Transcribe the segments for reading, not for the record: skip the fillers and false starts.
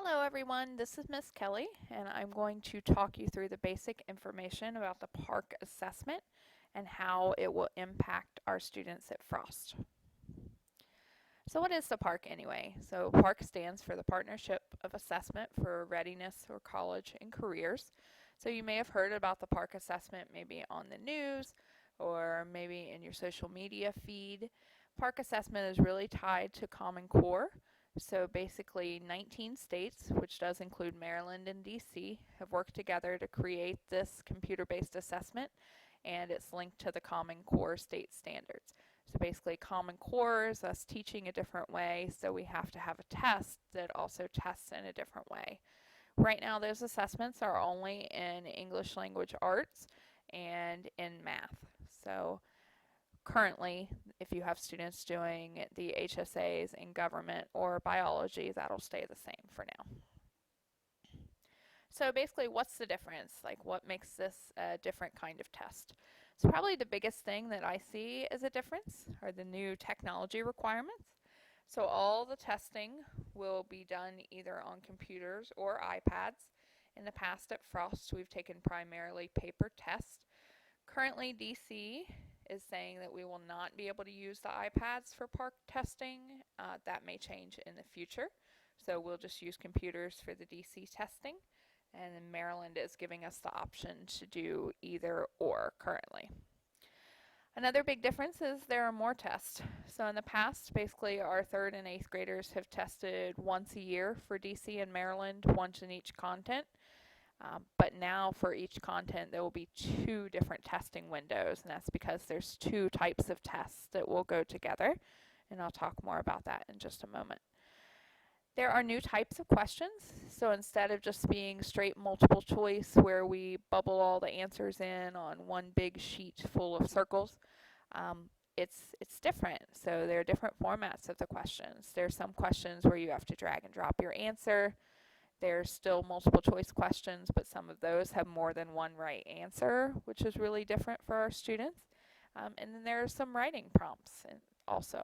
Hello everyone, this is Miss Kelly and I'm going to talk you through the basic information about the PARCC assessment and how it will impact our students at Frost. So what is the PARCC anyway? So PARCC stands for the Partnership of Assessment for Readiness for College and Careers. So you may have heard about the PARCC assessment maybe on the news or maybe in your social media feed. PARCC assessment is really tied to Common Core. So basically 19 states, which does include Maryland and DC, have worked together to create this computer-based assessment, and it's linked to the Common Core state standards. So basically Common Core is us teaching a different way, so we have to have a test that also tests in a different way. Right now those assessments are only in English language arts and in math. So currently, if you have students doing the HSAs in government or biology, that'll stay the same for now. So basically, what's the difference? Like, what makes this a different kind of test? So probably the biggest thing that I see as a difference are the new technology requirements. So all the testing will be done either on computers or iPads. In the past at Frost, we've taken primarily paper tests. Currently, DC is saying that we will not be able to use the iPads for PARCC testing. That may change in the future. So we'll just use computers for the DC testing. And then Maryland is giving us the option to do either or currently. Another big difference is there are more tests. So in the past, basically our 3rd and 8th graders have tested once a year for DC and Maryland, once in each content. But now for each content there will be 2 different testing windows, and that's because there's 2 types of tests that will go together, and I'll talk more about that in just a moment. There are new types of questions, so instead of just being straight multiple choice where we bubble all the answers in on one big sheet full of circles, it's different. So there are different formats of the questions. There's some questions where you have to drag and drop your answer. There's still multiple choice questions, but some of those have more than one right answer, which is really different for our students. And then there are some writing prompts also.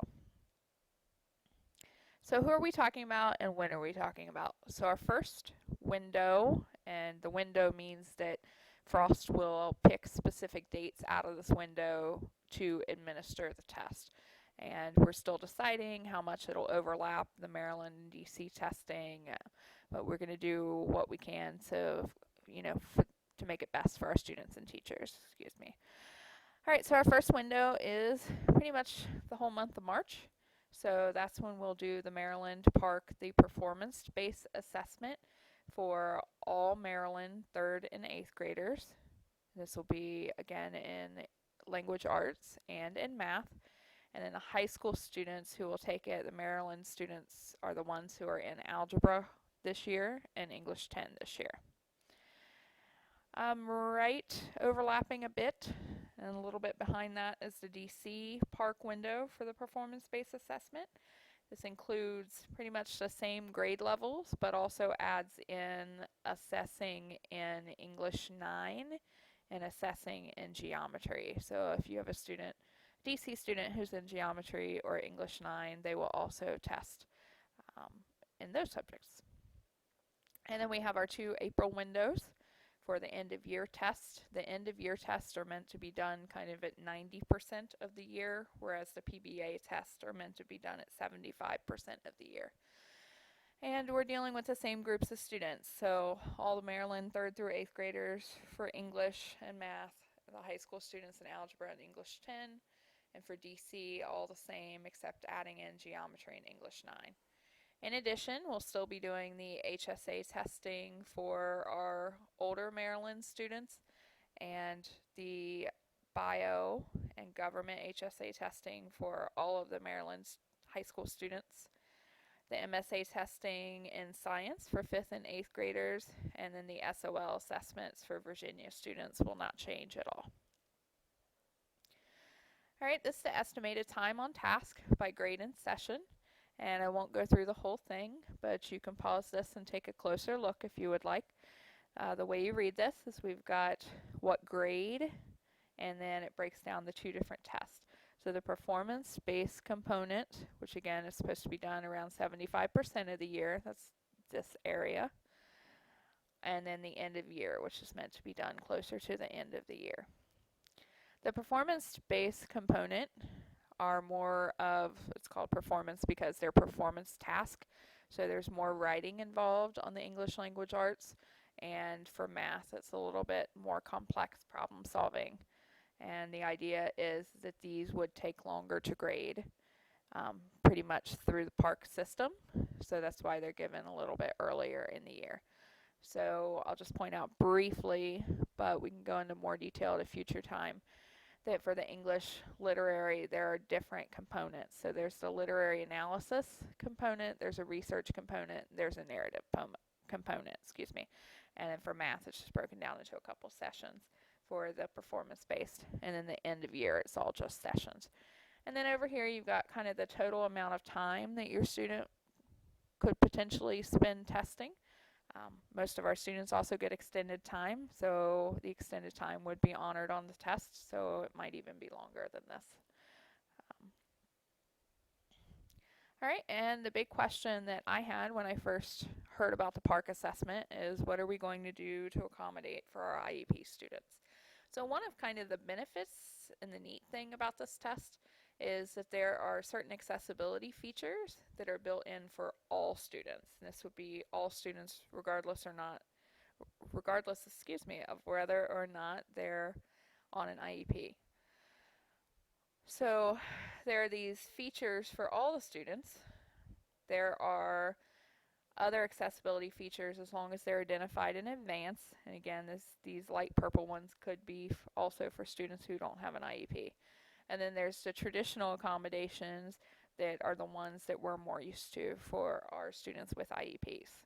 So who are we talking about and when are we talking about? So our first window, and the window means that Frost will pick specific dates out of this window to administer the test. And we're still deciding how much it'll overlap the Maryland and DC testing, but we're going to do what we can to, to make it best for our students and teachers. Excuse me. All right, so our first window is pretty much the whole month of March. So that's when we'll do the Maryland PARCC, the performance-based assessment for all Maryland 3rd and 8th graders. This will be, again, in language arts and in math. And then the high school students who will take it, the Maryland students are the ones who are in algebra this year and English 10 this year. Right overlapping a bit and a little bit behind that is the DC PARCC window for the performance-based assessment. This includes pretty much the same grade levels, but also adds in assessing in English 9 and assessing in geometry. So if you have a DC student who's in geometry or English 9, they will also test in those subjects. And then we have our 2 April windows for the end of year tests. The end of year tests are meant to be done kind of at 90% of the year, whereas the PBA tests are meant to be done at 75% of the year. And we're dealing with the same groups of students. So all the Maryland 3rd through 8th graders for English and math, the high school students in algebra and English 10, and for DC all the same except adding in geometry and English 9. In addition, we'll still be doing the HSA testing for our older Maryland students and the bio and government HSA testing for all of the Maryland high school students. The MSA testing in science for 5th and 8th graders, and then the SOL assessments for Virginia students will not change at all. All right, this is the estimated time on task by grade and session. And I won't go through the whole thing, but you can pause this and take a closer look if you would like. The way you read this is we've got what grade, and then it breaks down the 2 different tests. So the performance-based component, which again is supposed to be done around 75% of the year, that's this area. And then the end of year, which is meant to be done closer to the end of the year. The performance-based component are more of, it's called performance because they're performance task. So there's more writing involved on the English language arts. And for math, it's a little bit more complex problem solving. And the idea is that these would take longer to grade, pretty much through the PARCC system. So that's why they're given a little bit earlier in the year. So I'll just point out briefly, but we can go into more detail at a future time, that for the English literary, there are different components. So there's the literary analysis component, there's a research component, there's a narrative component, and then for math, it's just broken down into a couple sessions for the performance-based, and then the end of year, it's all just sessions. And then over here, you've got kind of the total amount of time that your student could potentially spend testing. Most of our students also get extended time, so the extended time would be honored on the test, so it might even be longer than this. All right, and the big question that I had when I first heard about the PARCC assessment is, what are we going to do to accommodate for our IEP students? So one of kind of the benefits and the neat thing about this test is that there are certain accessibility features that are built in for all students. And this would be all students regardless of whether or not they're on an IEP. So there are these features for all the students. There are other accessibility features as long as they're identified in advance. And again, these light purple ones could be also for students who don't have an IEP. And then there's the traditional accommodations that are the ones that we're more used to for our students with IEPs.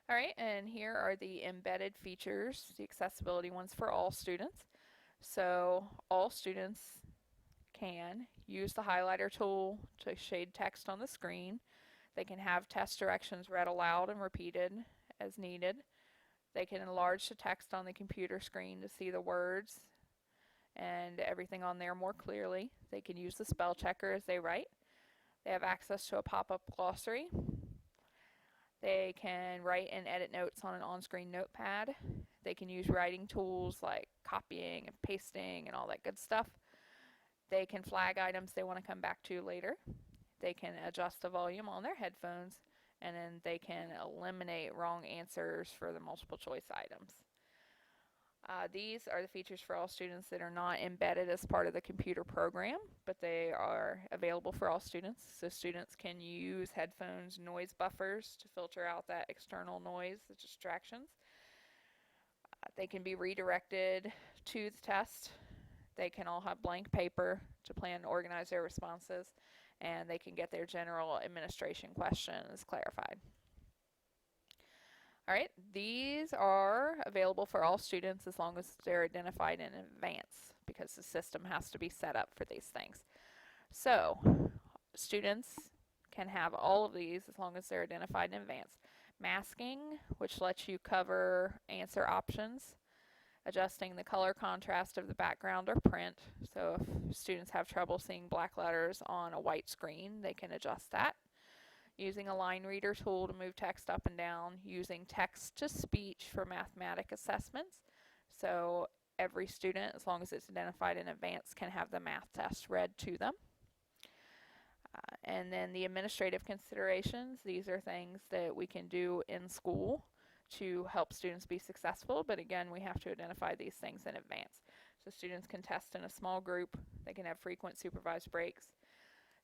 All right, and here are the embedded features, the accessibility ones for all students. So all students can use the highlighter tool to shade text on the screen. They can have test directions read aloud and repeated as needed. They can enlarge the text on the computer screen to see the words and everything on there more clearly. They can use the spell checker as they write. They have access to a pop-up glossary. They can write and edit notes on an on-screen notepad. They can use writing tools like copying and pasting and all that good stuff. They can flag items they want to come back to later. They can adjust the volume on their headphones, and then they can eliminate wrong answers for the multiple choice items. These are the features for all students that are not embedded as part of the computer program, but they are available for all students. So students can use headphones noise buffers to filter out that external noise, the distractions. They can be redirected to the test. They can all have blank paper to plan and organize their responses, and they can get their general administration questions clarified. All right, these are available for all students as long as they're identified in advance, because the system has to be set up for these things. So students can have all of these as long as they're identified in advance. Masking, which lets you cover answer options. Adjusting the color contrast of the background or print. So if students have trouble seeing black letters on a white screen, they can adjust that. Using a line reader tool to move text up and down. Using text to speech for mathematic assessments. So every student, as long as it's identified in advance, can have the math test read to them. And then the administrative considerations. These are things that we can do in school to help students be successful, but again, we have to identify these things in advance. So students can test in a small group. They can have frequent supervised breaks.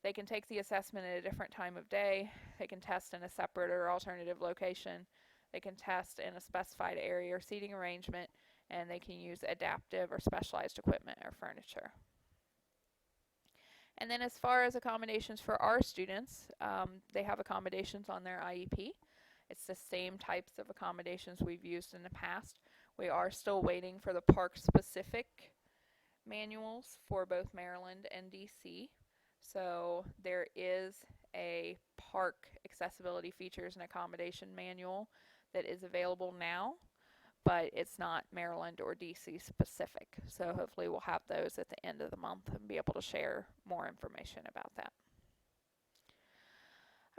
They can take the assessment at a different time of day. They can test in a separate or alternative location. They can test in a specified area or seating arrangement, and they can use adaptive or specialized equipment or furniture. And then as far as accommodations for our students, they have accommodations on their IEP. It's the same types of accommodations we've used in the past. We are still waiting for the PARCC specific manuals for both Maryland and DC. So there is a PARCC accessibility features and accommodation manual that is available now, but it's not Maryland or DC specific. So hopefully we'll have those at the end of the month and be able to share more information about that.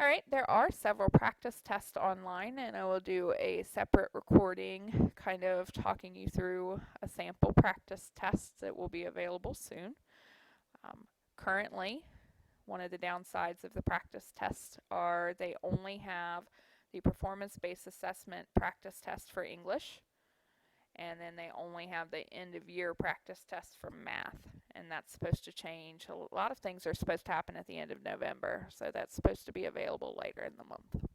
Alright, there are several practice tests online, and I will do a separate recording kind of talking you through a sample practice test that will be available soon. Currently, one of the downsides of the practice tests are they only have the performance-based assessment practice test for English, and then they only have the end of year practice test for math, and that's supposed to change. A lot of things are supposed to happen at the end of November, so that's supposed to be available later in the month.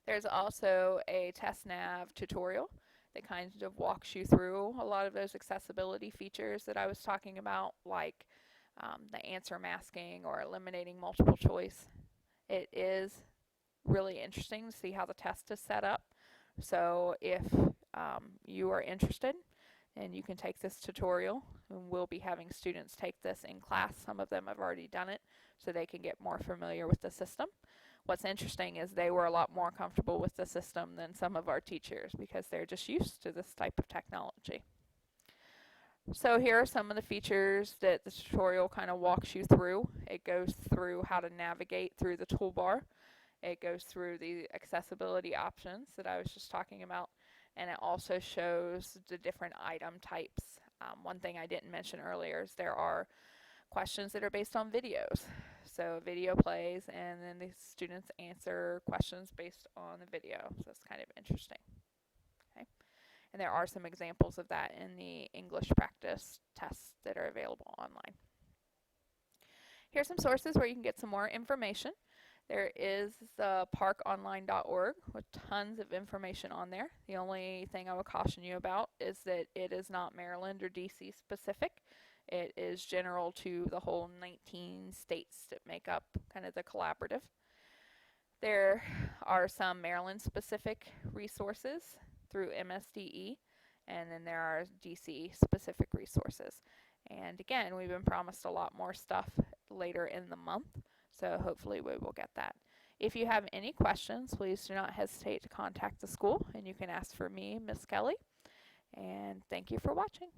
There's also a TestNav tutorial that kind of walks you through a lot of those accessibility features that I was talking about, like the answer masking or eliminating multiple choice. It is really interesting to see how the test is set up. So if you are interested, and you can take this tutorial, and we'll be having students take this in class. Some of them have already done it, so they can get more familiar with the system. What's interesting is they were a lot more comfortable with the system than some of our teachers because they're just used to this type of technology. So here are some of the features that the tutorial kind of walks you through. It goes through how to navigate through the toolbar. It goes through the accessibility options that I was just talking about, and it also shows the different item types. One thing I didn't mention earlier is there are questions that are based on videos. So video plays, and then the students answer questions based on the video. So it's kind of interesting. Okay. And there are some examples of that in the English practice tests that are available online. Here's some sources where you can get some more information. There is the parcconline.org with tons of information on there. The only thing I would caution you about is that it is not Maryland or DC specific. It is general to the whole 19 states that make up kind of the collaborative. There are some Maryland specific resources through MSDE, and then there are DC specific resources. And again, we've been promised a lot more stuff later in the month. So hopefully we will get that. If you have any questions, please do not hesitate to contact the school, and you can ask for me, Miss Kelly. And thank you for watching.